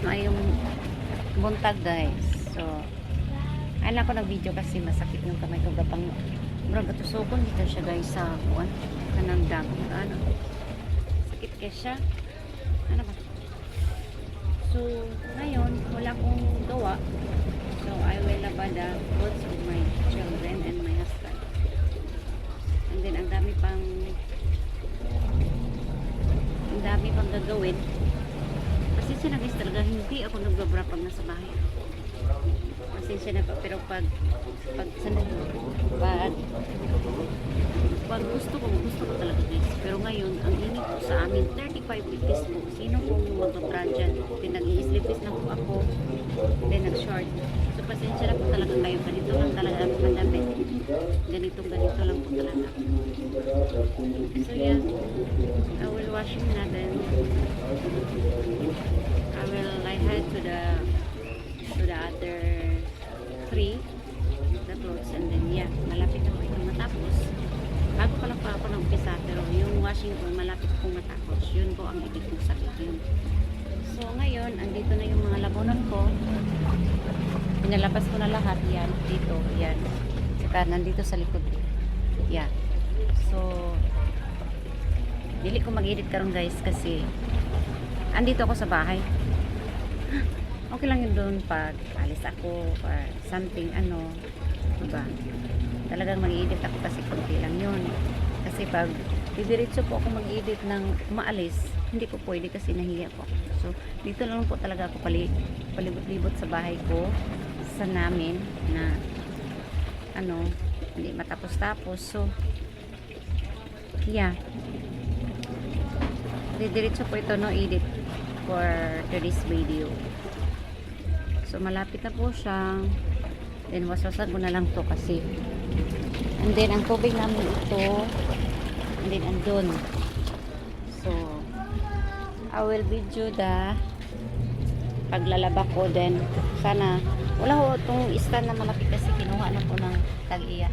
maayong buntag guys. So ayun ako nag-video kasi masakit yung kamay ko gatang murag gatusokon dito siya guys sa kuan kanang dagong ano. Sakit kaya siya. Ano ba? So ngayon wala akong gawa. So I will labad the clothes of my children and my husband. And then ang dami pang gagawin. Pasensya na guys, talaga hindi ako nagbabra pag nasa bahay. Pasensya na pa, pero pag gusto ko talaga guys. Pero ngayon, ang init ko sa amin, 35 degrees po. Sino pong mag-bra dyan? Then nag-i-slipis na po ako. Then nag-short. So pasensya na po talaga kayo. Ganito lang talaga ang pandamit. Ganito lang po talaga. So yeah, I will wash him na then I will lay head to the other three the clothes and then yeah, malapit na po itong matapos. Bago pa lang pa ako ng umpisa pero yung washing ko malapit pong matapos. Yun po ang ibig kong sabihin. So ngayon, andito na yung mga labonon ko. Pinalabas ko na lahat yan dito, yan. Saka nandito sa likod. Yeah. So dili ko mag-edit karon guys kasi andito ako sa bahay. Okay lang yun doon pag alis ako or something ano, diba? Talagang mag-edit ako kasi konti lang yun. Kasi pag didiretso po ako mag-edit ng maalis, hindi po pwede kasi nahiya po. So dito lang po talaga ako palibot-libot sa bahay ko, sa namin na ano, hindi matapos-tapos. So yeah, didiretso po ito no edit for today's video. So malapit na po siya. Then waswasan ko na lang to kasi and then ang tubig namin ito and then andun. So I will video the paglalaba ko. Then sana wala ho itong stand na malapit kasi kinuha na po ng tag-iya.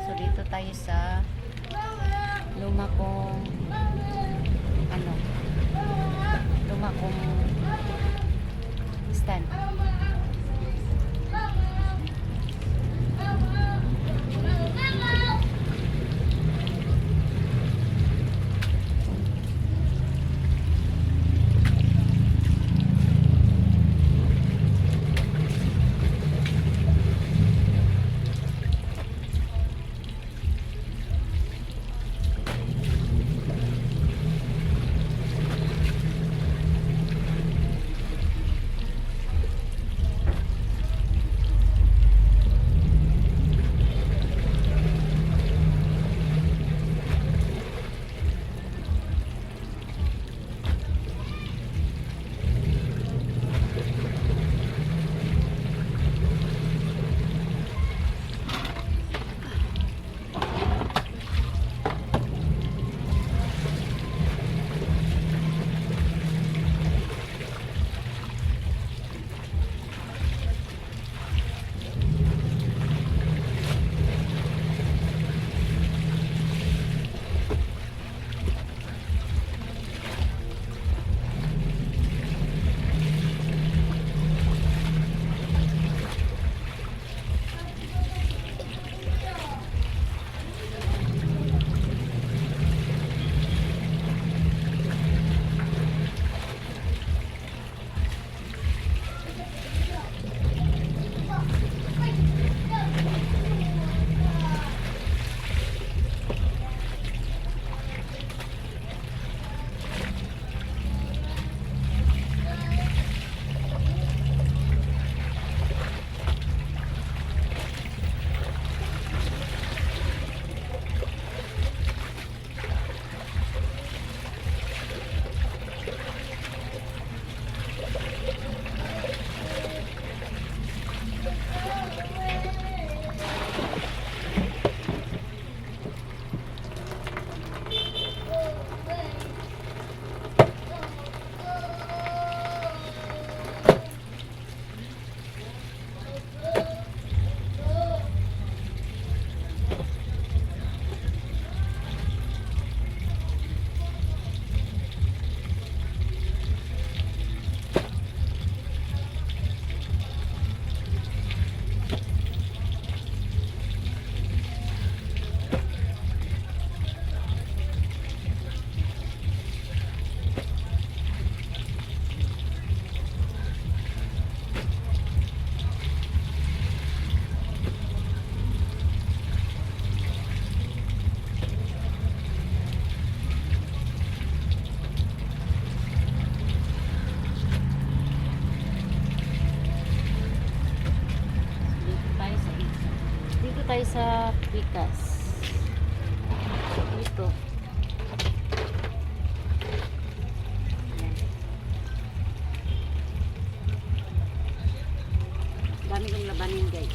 So dito tayo sa luma kong stand. guys sa Pikas. Dito. Ayan. Dami kong labanin guys.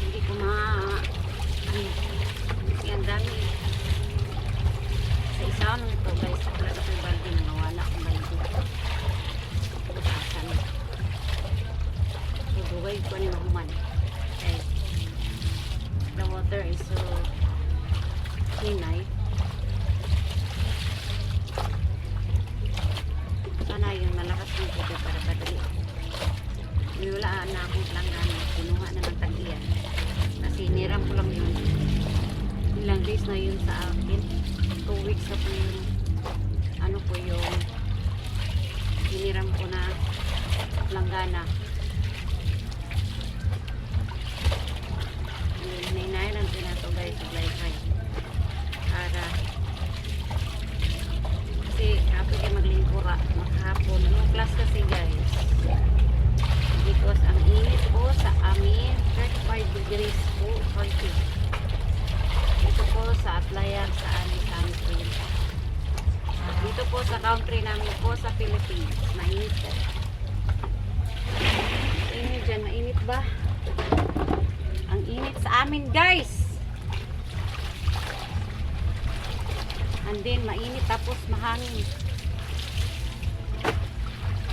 Hindi ko ano, kasi ang dami. Sa isa nung ito guys, wala sa balde na nawala akong balde. Asan. So, dugay ko ni mahuman. Okay. The water is so hinay. Sana yung malakas ng tubig para padali. Niwalaan na akong langganan. Pinuha na ng tag-iyan. Kasi niram ko lang yun. Ilang days na yun sa akin. 2 weeks na po yung ano po yung hiniram ko na langgana. Hinayin ang pinato guys sa Blayhay. Para kasi kapag kayo maglingkura maghapon. No class kasi guys. Because ang init po sa amin 35 degrees po 40. Dito po sa Atlayan sa amin po yun. Dito po sa country namin po sa Philippines mainit po. Init dyan, mainit ba? Ang init sa amin guys. And then mainit tapos mahangin.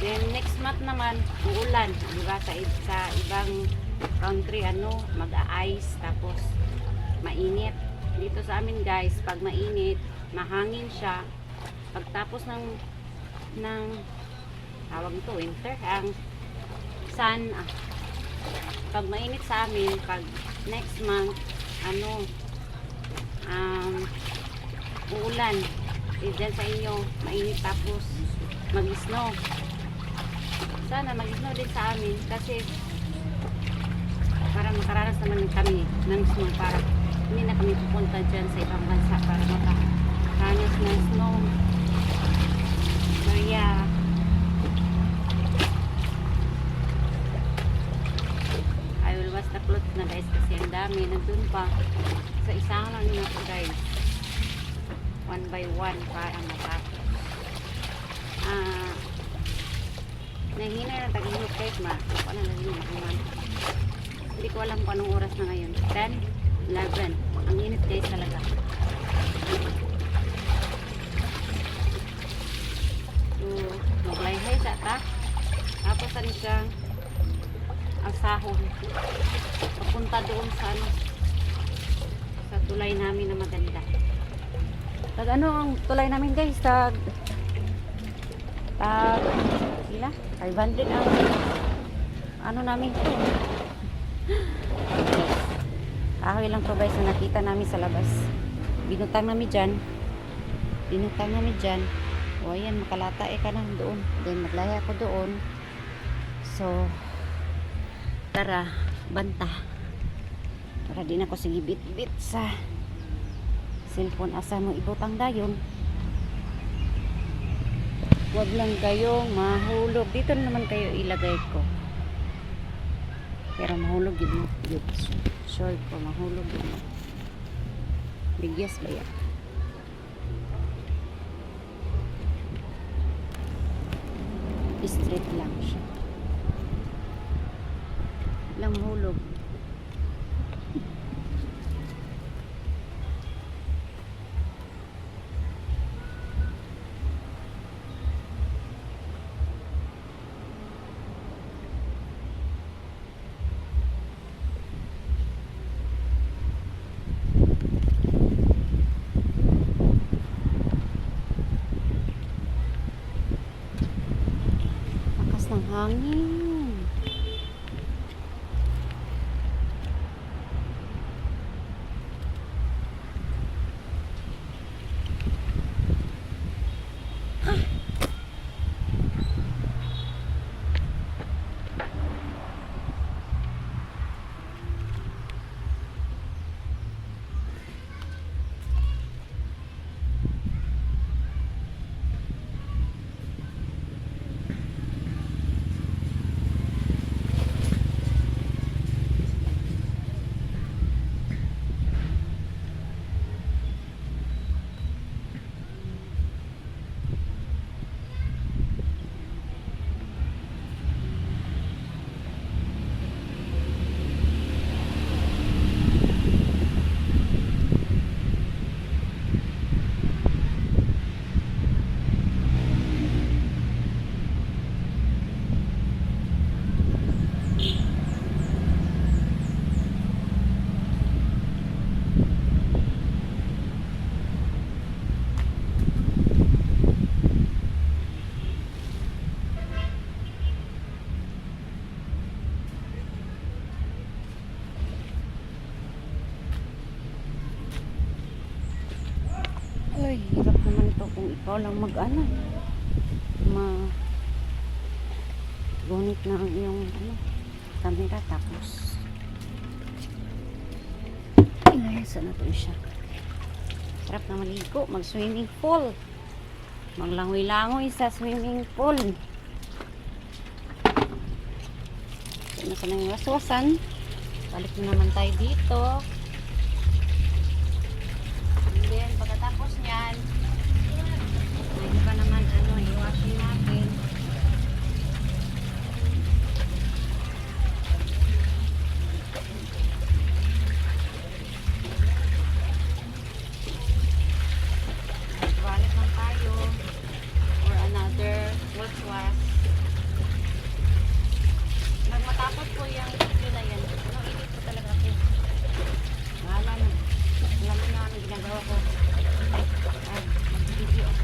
Then next month naman uulan, diba? Sa ibang country ano, mag-a-ice tapos mainit. Dito sa amin guys, pag mainit, mahangin siya. Pagtapos ng tawag ito winter, ang sun pag mainit sa amin, pag next month ano uulan. Diyan sa inyo mainit tapos mag-snow. Sana mag-snow din sa amin kasi para makaranas naman kami ng snow, para hindi na kami pupunta dyan sa ibang bansa para makaranas ng snow. So yeah, I will wash the clothes na guys kasi ang dami nandun pa sa isang lang nila po guys, 1 by 1 para matapos. Nahina na tag-ihot guys, ako na lang yung makuman. Hindi ko alam kung anong oras na ngayon. 10, 11. Ang init guys talaga. So, maglayhay sa ta. Tapos ano siyang asahon. Papunta doon sa ano, sa tulay namin na maganda. Tag ano ang tulay namin guys? Tag sila? 500 ang ano namin ito. Kahoy lang to guys na nakita namin sa labas. Binutang namin dyan. O ayan, makalata ka na doon. Then maglaya ako doon. So tara, banta. Para din ako sige bit-bit sa cellphone. Asa mo ibutang dayon. Huwag lang kayong mahulog. Dito naman kayo ilagay ko. Pero mahulog yun. Sure ko, mahulog yun. Bigyas ba yan? Straight lang siya. Lang mahulog. Ng hangin. Ikaw lang mag-ano. Gunit na ang iyong camera tapos ilayasan na to siya. Sarap na maligo, mag swimming pool, maglangoy-langoy sa swimming pool. Ano ka nang waswasan, balik na naman tayo dito. And then pagkatapos nyan may pa naman i-washing natin. Balik lang tayo for another wash. Nagmatapos po yung video na yan. Init po talaga ako. Mahala na. Alam mo na ang ginagawa ko. Ay, mag-video ako.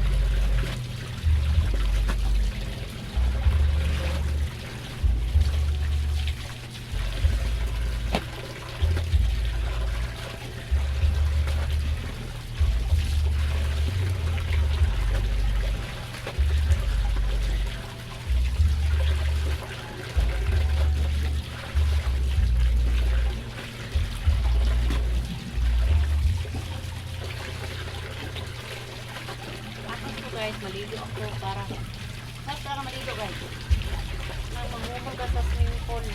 Guys, maligo ako para maligo guys. Nang mamumog ka sa swimming pool.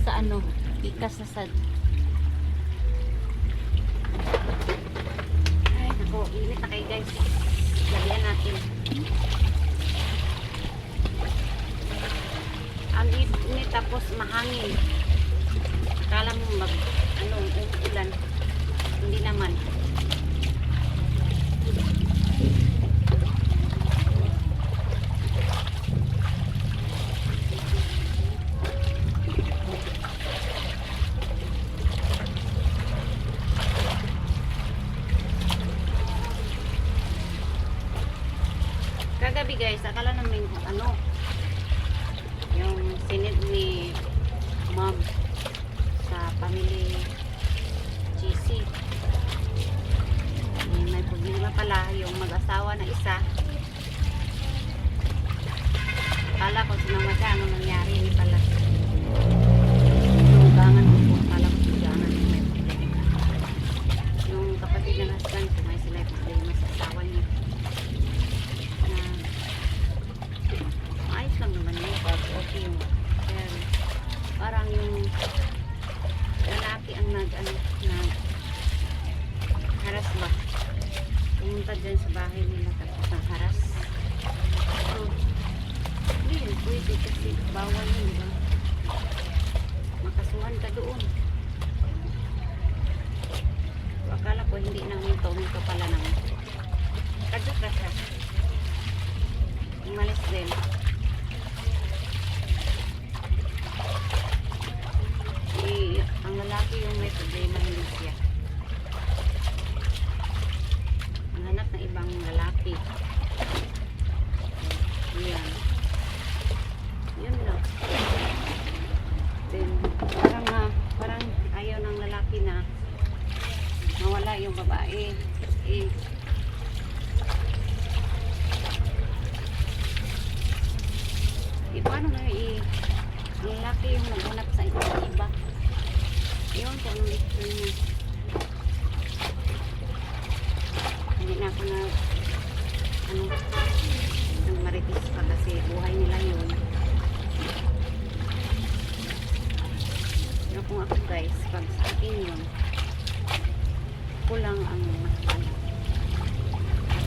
Sa pikas na sad. Ay, naku, init na kayo guys. Lagyan natin. Ang init tapos mahangin. Akala mo umuulan. Hindi naman. Kagabi guys, akala namin yung sinid ni mom sa family GC. May problema pala yung mag-asawa na isa. Akala ko sinama siya, anong nangyari ni pala. Yung ugangan ko, akala ko ugangan yung may problema. Yung kapatid ng husband ko, may sila problema sa asawa niya. Ayos lang naman yun, but okay yung parang yung lalaki ang haras ba, pumunta dyan sa bahay nila tapos ang haras. So hindi yun pwede kasi bawal yun, diba? Makasuhan ka doon. So, akala ko hindi nang minto pala nang kadyo ka siya, umalis din. Ang lalaki yung may problema, hindi siya. Ang hanap ng ibang lalaki. Yan. Yun lang. Then, parang ayaw ng lalaki na mawala yung babae. Paano na lalaki yung maghanap sa iba? Yun, kung ano gusto niya. Hindi na ako na ano, nang maritis pa kasi buhay nila yun. Pero kung ako guys, pag sa akin yun, kulang ang